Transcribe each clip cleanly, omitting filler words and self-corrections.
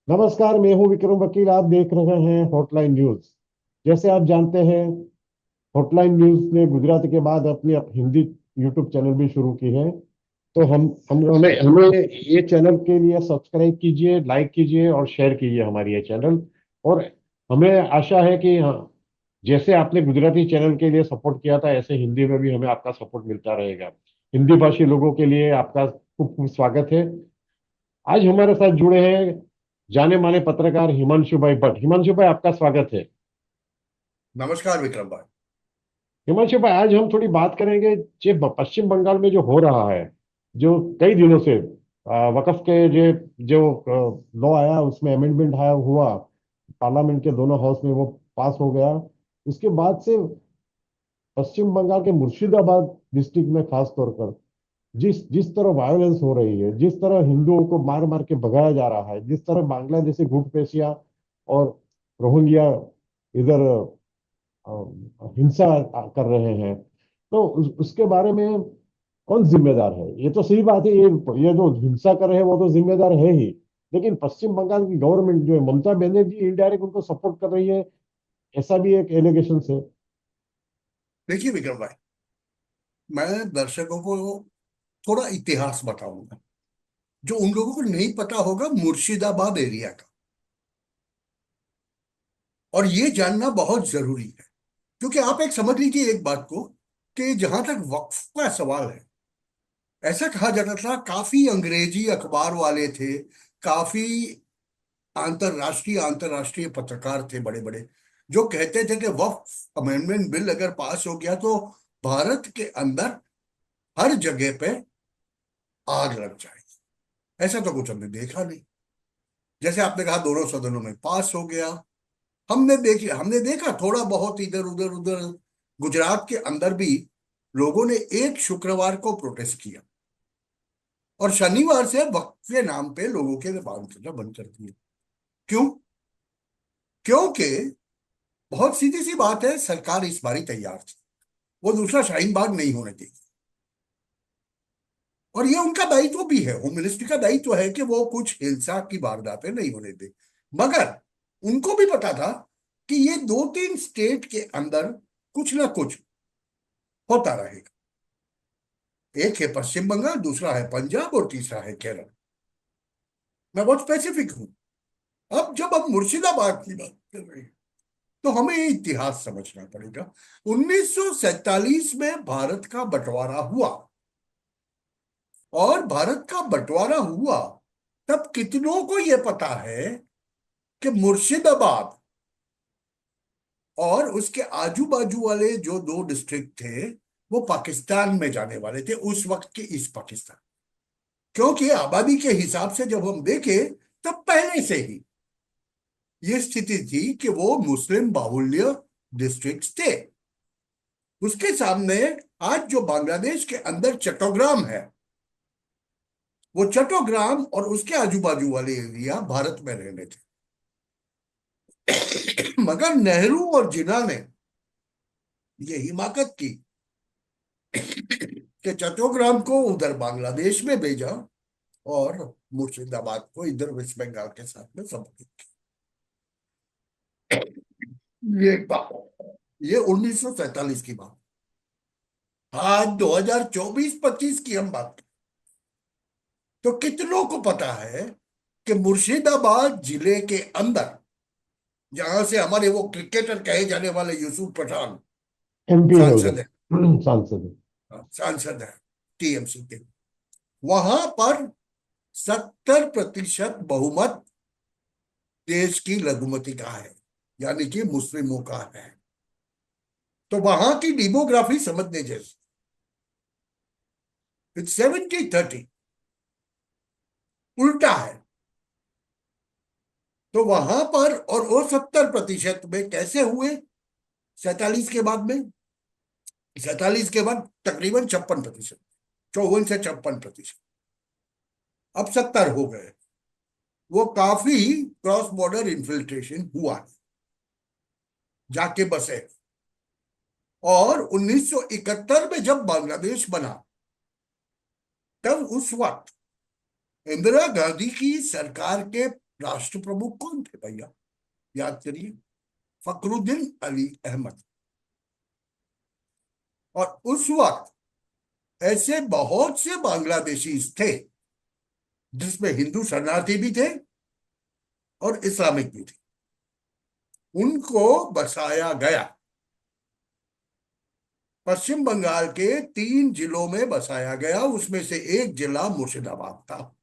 नमस्कार, मैं हूं विक्रम वकील। आप देख रहे हैं हॉटलाइन न्यूज। जैसे आप जानते हैं, हॉटलाइन न्यूज ने गुजराती के बाद अपनी हिंदी यूट्यूब चैनल भी शुरू की है। तो हम हमें हमें ये चैनल के लिए सब्सक्राइब कीजिए, लाइक कीजिए और शेयर कीजिए हमारी ये चैनल। और हमें आशा है कि हाँ, जैसे आपने गुजराती चैनल के लिए सपोर्ट किया था, ऐसे हिंदी में भी हमें आपका सपोर्ट मिलता रहेगा। हिंदी भाषी लोगों के लिए आपका खूब खूब स्वागत है। आज हमारे साथ जुड़े हैं जाने माने पत्रकार हिमांशु भाई भट्ट। हिमांशु भाई, आपका स्वागत है। नमस्कार विक्रम भाई। हिमांशु भाई, आज हम थोड़ी बात करेंगे जो पश्चिम बंगाल में जो हो रहा है, जो कई दिनों से वक्फ के जो जो लॉ आया, उसमें अमेंडमेंट आया हुआ, पार्लियामेंट के दोनों हाउस में वो पास हो गया। उसके बाद से पश्चिम बंगाल के मुर्शिदाबाद डिस्ट्रिक्ट में खास तौर पर जिस जिस तरह वायलेंस हो रही है, जिस तरह हिंदुओं को मार मार के भगाया जा रहा है, जिस तरह बांग्लादेशी घुसपैठिया और रोहिंग्या इधर हिंसा कर रहे हैं, तो उसके बारे में कौन जिम्मेदार है? ये तो सही बात है, ये जो हिंसा कर रहे हैं वो तो जिम्मेदार है ही। लेकिन पश्चिम बंगाल की गवर्नमेंट जो है, ममता बनर्जी इनडायरेक्ट उनको सपोर्ट कर रही है, ऐसा भी एक एलिगेशन है। देखिए विक्रम भाई, मैं दर्शकों को थोड़ा इतिहास बताऊंगा जो उन लोगों को नहीं पता होगा मुर्शिदाबाद एरिया का। और ये जानना बहुत जरूरी है, क्योंकि आप एक समझ लीजिए एक बात को, कि जहां तक वक्फ का सवाल है, ऐसा कहा जाता था, काफी अंग्रेजी अखबार वाले थे, काफी अंतरराष्ट्रीय अंतरराष्ट्रीय पत्रकार थे बड़े बड़े, जो कहते थे कि वक्फ अमेंडमेंट बिल अगर पास हो गया तो भारत के अंदर हर जगह पे आग लग जाएगी। ऐसा तो कुछ हमने देखा नहीं। जैसे आपने कहा दोनों सदनों में पास हो गया। हमने देखा थोड़ा बहुत इधर उधर उधर, गुजरात के अंदर भी लोगों ने एक शुक्रवार को प्रोटेस्ट किया और शनिवार से वक्फ के नाम पे लोगों के बांध करना बंद कर दिया। क्यों? क्योंकि बहुत सीधी सी बात है, सरकार इस बारी तैयार थी, वो दूसरा शाहीन बाग नहीं होने देगी। और ये उनका दायित्व भी है, होम मिनिस्ट्री का दायित्व है कि वो कुछ हिंसा की वारदातें नहीं होने दे। मगर उनको भी पता था कि ये दो तीन स्टेट के अंदर कुछ ना कुछ होता रहेगा। एक है पश्चिम बंगाल, दूसरा है पंजाब और तीसरा है केरल। मैं बहुत स्पेसिफिक हूं। अब जब हम मुर्शिदाबाद की बात कर रहे हैं, तो हमें ये इतिहास समझना पड़ेगा। 1947 में भारत का बंटवारा हुआ, और भारत का बंटवारा हुआ तब कितनों को यह पता है कि मुर्शिदाबाद और उसके आजू बाजू वाले जो दो डिस्ट्रिक्ट थे, वो पाकिस्तान में जाने वाले थे, उस वक्त के ईस्ट पाकिस्तान। क्योंकि आबादी के हिसाब से जब हम देखें, तब पहले से ही ये स्थिति थी कि वो मुस्लिम बाहुल्य डिस्ट्रिक्ट थे। उसके सामने आज जो बांग्लादेश के अंदर चट्टग्राम है, वो चट्टग्राम और उसके आजू बाजू वाले एरिया भारत में रहने थे। मगर नेहरू और जिन्ना ने ये हिमाकत की कि चट्टग्राम को उधर बांग्लादेश में भेजा और मुर्शिदाबाद को इधर वेस्ट बंगाल के साथ में समर्पित किया। ये बात, ये 1947 की बात। आज 2024-25 की हम बात करें, तो कितनों को पता है कि मुर्शिदाबाद जिले के अंदर, जहां से हमारे वो क्रिकेटर कहे जाने वाले यूसुफ पठान एमपी है सांसद उधर, है, सांसद है। सांसद है टीएमसी के, वहां पर 70% बहुमत देश की लघुमती का है, यानी कि मुस्लिमों का है। तो वहां की डेमोग्राफी समझने जैसी, इट्स 70-30, उल्टा है। तो वहां पर, और वो 70% में कैसे हुए? 47 के बाद में, 47 के बाद तकरीबन 56%, 54 से 56%, अब 70 हो गए। वो काफी क्रॉस बॉर्डर इन्फिल्ट्रेशन हुआ है, जाके बसे। और 1971 में जब बांग्लादेश बना, तब उस वक्त इंदिरा गांधी की सरकार के राष्ट्र प्रमुख कौन थे भैया? याद करिए, फखरुद्दीन अली अहमद। और उस वक्त ऐसे बहुत से बांग्लादेशी थे जिसमें हिंदू शरणार्थी भी थे और इस्लामिक भी थे। उनको बसाया गया, पश्चिम बंगाल के 3 जिलों में बसाया गया, उसमें से एक जिला मुर्शिदाबाद था,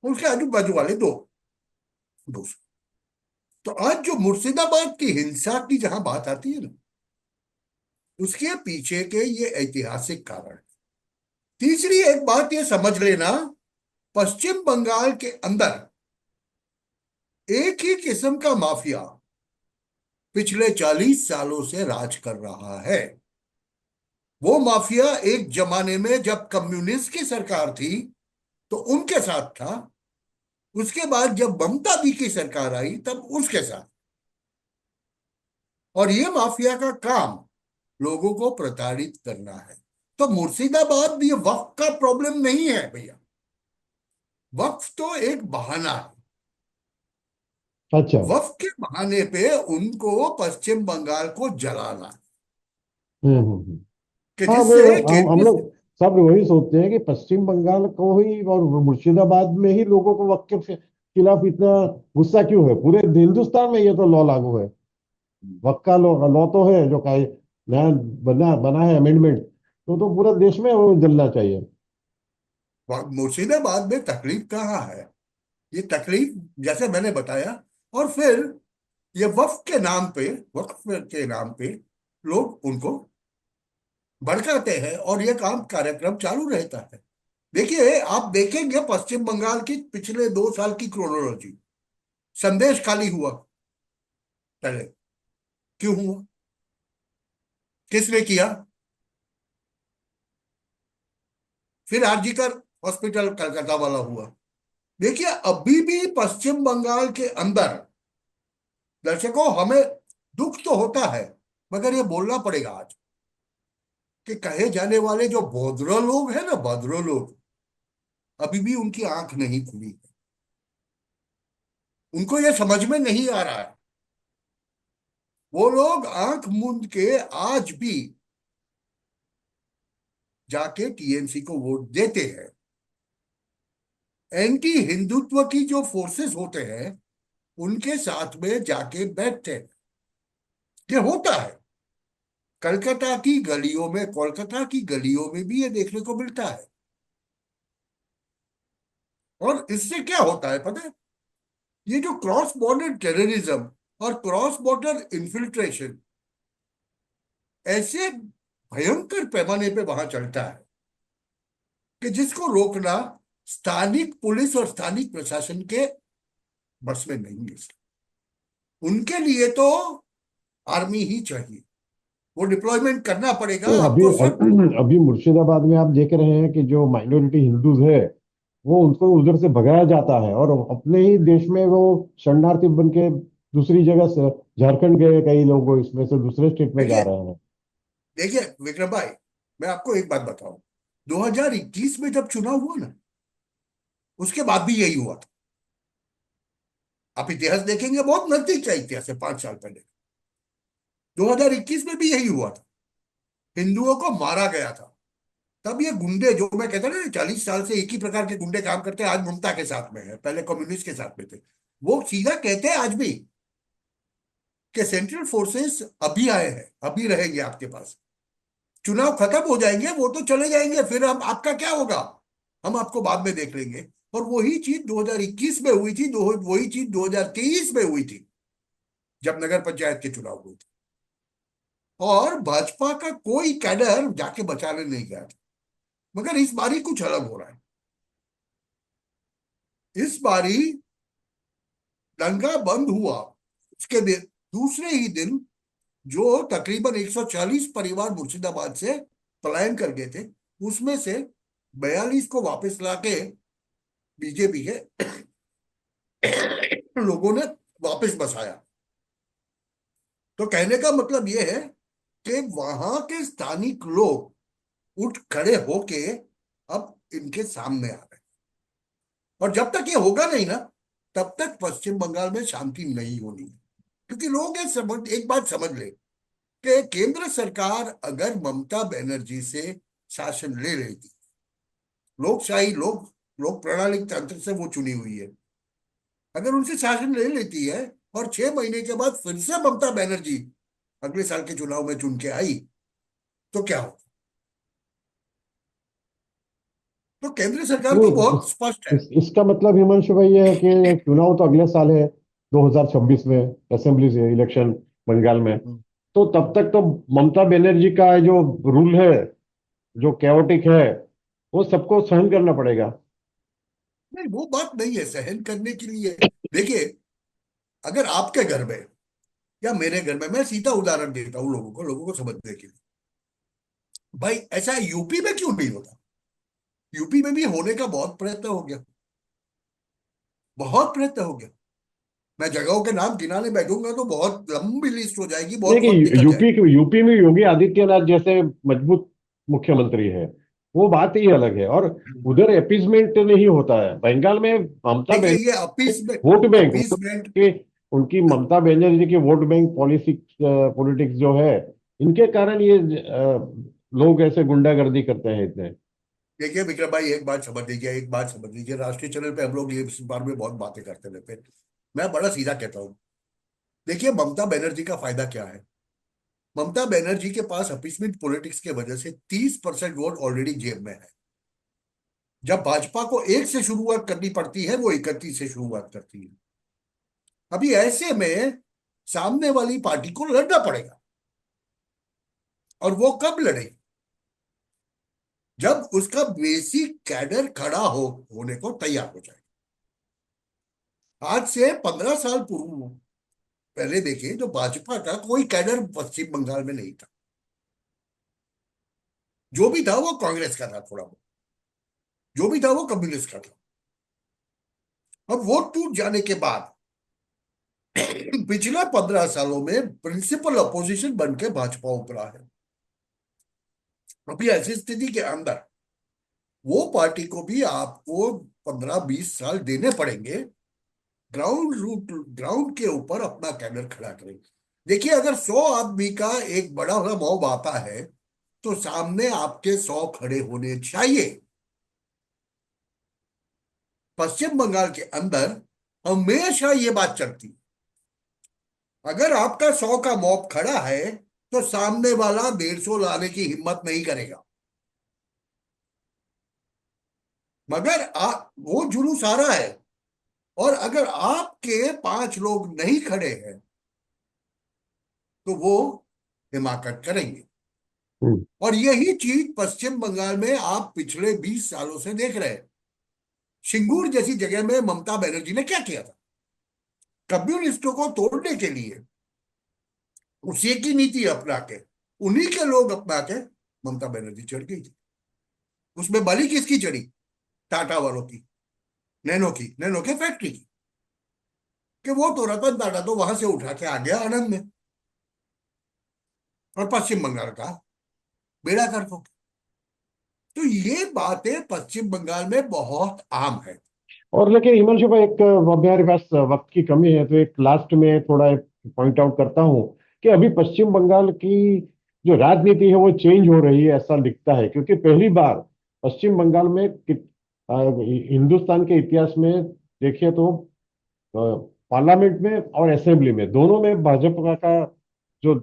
उसके आजू बाजू वाले दो दूसरे। तो आज जो मुर्शिदाबाद की हिंसा की जहां बात आती है ना, उसके पीछे के ये ऐतिहासिक कारण। तीसरी एक बात ये समझ लेना, पश्चिम बंगाल के अंदर एक ही किस्म का माफिया पिछले 40 सालों से राज कर रहा है। वो माफिया एक जमाने में जब कम्युनिस्ट की सरकार थी तो उनके साथ था, उसके बाद जब ममता दी की सरकार आई तब उसके साथ। और ये माफिया का काम लोगों को प्रताड़ित करना है। तो मुर्शिदाबाद ये वक्फ का प्रॉब्लम नहीं है भैया, वक्फ तो एक बहाना है। अच्छा। वक्फ के बहाने पे उनको पश्चिम बंगाल को जलाना है, हम्म। कि हाँ, वो जिससे हम केंद्र लोग सब वही सोचते हैं कि पश्चिम बंगाल को ही और मुर्शिदाबाद में ही लोगों को वक्त के खिलाफ इतना गुस्सा क्यों है? पूरे हिंदुस्तान में ये तो लॉ लागू है, वक्त का लॉ लॉ तो है जो का नया बना बना है अमेंडमेंट, तो पूरे देश में वो जलना चाहिए। मुर्शिदाबाद में तकलीफ कहाँ है? ये तकलीफ जैसे मैंने बताया, और फिर ये वक्फ के नाम पे, वक्फ के नाम पे लोग उनको भड़काते हैं और ये काम कार्यक्रम चालू रहता है। देखिए, आप देखेंगे पश्चिम बंगाल की पिछले 2 साल की क्रोनोलॉजी, संदेश खाली हुआ पहले, क्यों हुआ? किसने किया? फिर आरजीकर हॉस्पिटल कलकत्ता वाला हुआ। देखिए, अभी भी पश्चिम बंगाल के अंदर, दर्शकों, हमें दुख तो होता है, मगर ये बोलना पड़ेगा आज कि कहे जाने वाले जो भोद्रो लोग हैं ना, भद्रो लोग, अभी भी उनकी आंख नहीं खुली है। उनको ये समझ में नहीं आ रहा है। वो लोग आंख मूंद के आज भी जाके टीएमसी को वोट देते हैं। एंटी हिंदुत्व की जो फोर्सेस होते हैं उनके साथ में जाके बैठते हैं। ये होता है कलकत्ता की गलियों में, कोलकाता की गलियों में भी ये देखने को मिलता है। और इससे क्या होता है पता है? ये जो क्रॉस बॉर्डर टेररिज्म और क्रॉस बॉर्डर इन्फिल्ट्रेशन ऐसे भयंकर पैमाने पे वहां चलता है कि जिसको रोकना स्थानिक पुलिस और स्थानिक प्रशासन के बस में नहीं है। उनके लिए तो आर्मी ही चाहिए, वो डिप्लॉयमेंट करना पड़ेगा तो अभी आपको सब। अभी मुर्शिदाबाद में आप देख रहे हैं कि जो माइनॉरिटी हिंदूज है वो उनको उधर से भगाया जाता है, और अपने ही देश में वो शरणार्थी बन के दूसरी जगह से झारखंड गए कई लोग, इसमें से दूसरे स्टेट में जा देखिए, रहे हैं। देखिए विक्रम भाई, मैं आपको एक बात बताऊं, 2021 में जब चुनाव हुआ ना, उसके बाद भी यही हुआ था। आप इतिहास देखेंगे, बहुत नजदीक का इतिहास है, 5 साल पहले 2021 में भी यही हुआ था। हिंदुओं को मारा गया था। तब ये गुंडे, जो मैं कहता ना 40 साल से एक ही प्रकार के गुंडे काम करते हैं, आज ममता के साथ में है, पहले कम्युनिस्ट के साथ में थे, वो सीधा कहते हैं आज भी कि सेंट्रल फोर्सेस अभी आए हैं, अभी रहेंगे आपके पास, चुनाव खत्म हो जाएंगे वो तो चले जाएंगे, फिर हम आपका क्या होगा, हम आपको बाद में देख लेंगे। और वही चीज 2021 में हुई थी, वही चीज 2023 में हुई थी जब नगर पंचायत के चुनाव हुए थे। और भाजपा का कोई कैडर जाके बचाने नहीं गया था। मगर इस बारी कुछ अलग हो रहा है। इस बारी दंगा बंद हुआ, उसके दूसरे ही दिन जो तकरीबन 140 परिवार मुर्शिदाबाद से पलायन कर गए थे, उसमें से 42 को वापस लाके बीजेपी के लोगों ने वापस बसाया। तो कहने का मतलब यह है कि वहां के स्थानिक लोग उठ खड़े होके अब इनके सामने आ रहे हैं। और जब तक ये होगा नहीं ना, तब तक पश्चिम बंगाल में शांति नहीं होनी है। क्योंकि लोग एक बात समझ ले कि केंद्र सरकार अगर ममता बनर्जी से शासन ले लेती, लोकशाही लोक प्रणाली तंत्र से वो चुनी हुई है, अगर उनसे शासन ले लेती है और 6 महीने के बाद फिर से ममता बनर्जी अगले साल के चुनाव में चुन के आई, तो क्या हो? तो केंद्र सरकार तो नहीं, बहुत स्पष्ट है। इसका मतलब हिमांशु भाई ये है कि चुनाव तो अगले साल है, 2026 में असेंबली इलेक्शन बंगाल में। हम्म। तो तब तक तो ममता बनर्जी का जो रूल है, जो कैओटिक है, वो सबको सहन करना पड़ेगा। नहीं, वो बात नहीं है सहन करने के लिए। देखिए, अगर आपके घर में या मेरे घर में, मैं सीधा उदाहरण देता हूँ लोगों को समझने के लिए। भाई, ऐसा यूपी में क्यों नहीं होता? यूपी में भी होने का बहुत प्रयत्न हो गया, बहुत प्रयत्न हो गया। मैं जगहों के नाम गिनाने बैठूंगा तो बहुत लंबी लिस्ट हो जाएगी, बहुत वक्त देखिए, निकल जाएगा। यूपी में योगी आदित्यनाथ जैसे मजबूत मुख्यमंत्री है, वो बात ही अलग है। और उधर अपीजमेंट नहीं होता है। बंगाल में ममता देखिए, ये Banerjee appeasement vote bank, appeasement के उनकी ममता बनर्जी की वोट बैंक पॉलिसी पॉलिटिक्स जो है, इनके कारण ये लोग ऐसे गुंडागर्दी करते हैं इतने। देखिए विक्रम भाई, एक बात समझ लीजिए, एक बात समझ लीजिए। राष्ट्रीय चैनल पे हम लोग ये इस बारे में बहुत बातें करते रहते हैं। मैं बड़ा सीधा कहता हूँ। देखिए, ममता बनर्जी का फायदा क्या है? ममता बनर्जी के पास अपीसमेंट पॉलिटिक्स के वजह से 30% वोट ऑलरेडी जेब में है। जब भाजपा को 1 से शुरुआत करनी पड़ती है, वो 31 से शुरुआत करती है। अभी ऐसे में सामने वाली पार्टी को लड़ना पड़ेगा। और वो कब लड़े? जब उसका बेसिक कैडर खड़ा होने को तैयार हो जाए। आज से 15 साल पूर्व पहले देखिए, जो भाजपा का कोई कैडर पश्चिम बंगाल में नहीं था। जो भी था वो कांग्रेस का था, थोड़ा बहुत जो भी था वो कम्युनिस्ट का था। अब वोट टूट जाने के बाद पिछले 15 सालों में प्रिंसिपल अपोजिशन बन के भाजपा उपरा है। अभी ऐसी स्थिति के अंदर वो पार्टी को भी आपको 15-20 साल देने पड़ेंगे, ग्राउंड के ऊपर अपना कैडर खड़ा करेंगे। देखिए, अगर 100 आदमी का एक बड़ा बड़ा मॉब आता है तो सामने आपके 100 खड़े होने चाहिए। पश्चिम बंगाल के अंदर हमेशा ये बात चलती है। अगर आपका 100 का मॉब खड़ा है तो सामने वाला 150 लाने की हिम्मत नहीं करेगा। मगर वो जुलूस आ रहा है, और अगर आपके 5 लोग नहीं खड़े हैं तो वो हिमाकत करेंगे। हम्म। और यही चीज पश्चिम बंगाल में आप पिछले 20 सालों से देख रहे हैं। सिंगूर जैसी जगह में ममता बनर्जी ने क्या किया था? कम्युनिस्टों को तोड़ने के लिए उसी की नीति अपना के, उन्हीं के लोग अपना के ममता बनर्जी चढ़ गई थी। उसमें बलि किसकी चढ़ी? टाटा वालों की, नैनो के फैक्ट्री की। कि वो तो रतन टाटा तो वहां से उठा के आ गया आनंद में, और पश्चिम बंगाल का बेड़ा गर्क हो गया। तो ये बातें पश्चिम बंगाल में बहुत आम है। और लेकिन हिमांशु भाई, एक हमारे पास वक्त की कमी है, तो एक लास्ट में थोड़ा पॉइंट आउट करता हूँ कि अभी पश्चिम बंगाल की जो राजनीति है वो चेंज हो रही है, ऐसा दिखता है। क्योंकि पहली बार पश्चिम बंगाल में हिंदुस्तान के इतिहास में देखिए तो पार्लियामेंट में और असेंबली में, दोनों में भाजपा का जो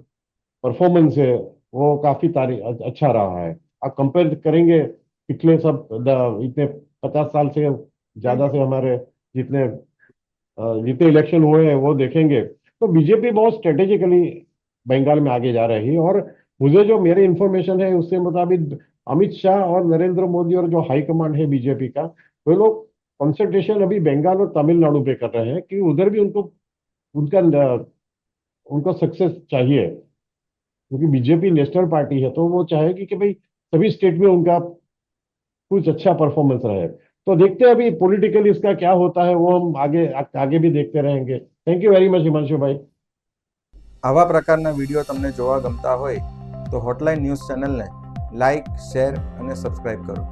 परफॉर्मेंस है वो काफी तारीफ अच्छा रहा है। आप कंपेयर करेंगे पिछले सब इतने 50 साल से सही ज्यादा बात। से हमारे जितने जितने इलेक्शन हुए हैं वो देखेंगे, तो बीजेपी बहुत स्ट्रेटेजिकली बंगाल में आगे जा रही है। और मुझे जो मेरी इंफॉर्मेशन है उसके मुताबिक अमित शाह और नरेंद्र मोदी और जो हाई कमांड है बीजेपी का, वो लोग कंसंट्रेशन अभी बंगाल और तमिलनाडु पे कर रहे हैं कि उधर भी उनको उनका उनको सक्सेस चाहिए। क्योंकि बीजेपी नेशनल पार्टी है तो वो चाहेगी कि भाई सभी स्टेट में उनका कुछ अच्छा परफॉर्मेंस रहे। तो देखते हैं अभी पॉलिटिकली इसका क्या होता है, वो हम आगे आगे भी देखते रहेंगे। Thank you very much Himanshu भाई। આવા પ્રકારના વિડીયો તમને જોવા ગમતા હોય તો હોટલાઇન ન્યૂઝ ચેનલને લાઇક, શેર અને સબસ્ક્રાઇબ કરો.